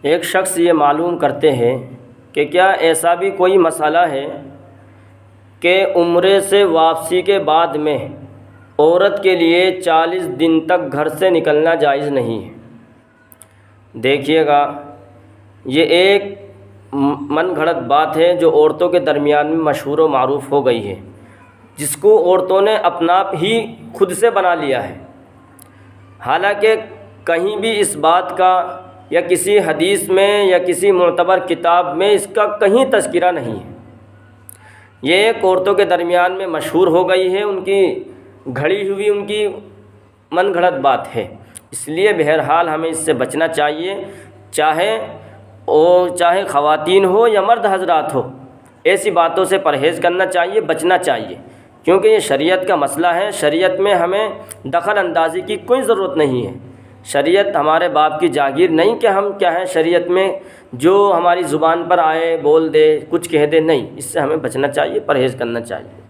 ایک شخص یہ معلوم کرتے ہیں کہ کیا ایسا بھی کوئی مسئلہ ہے کہ عمرے سے واپسی کے بعد میں عورت کے لیے 40 دن تک گھر سے نکلنا جائز نہیں ہے؟ دیکھیے گا، یہ ایک من گھڑت بات ہے جو عورتوں کے درمیان میں مشہور و معروف ہو گئی ہے، جس کو عورتوں نے اپنا آپ ہی خود سے بنا لیا ہے۔ حالانکہ کہیں بھی اس بات کا یا کسی حدیث میں یا کسی معتبر کتاب میں اس کا کہیں تذکرہ نہیں ہے۔ یہ ایک عورتوں کے درمیان میں مشہور ہو گئی ہے، ان کی گھڑی ہوئی ان کی من گھڑت بات ہے۔ اس لیے بہرحال ہمیں اس سے بچنا چاہیے، چاہے خواتین ہو یا مرد حضرات ہو، ایسی باتوں سے پرہیز کرنا چاہیے، بچنا چاہیے، کیونکہ یہ شریعت کا مسئلہ ہے۔ شریعت میں ہمیں دخل اندازی کی کوئی ضرورت نہیں ہے۔ شریعت ہمارے باپ کی جاگیر نہیں کہ ہم کیا ہے شریعت میں جو ہماری زبان پر آئے بول دے، کچھ کہہ دے، نہیں، اس سے ہمیں بچنا چاہیے، پرہیز کرنا چاہیے۔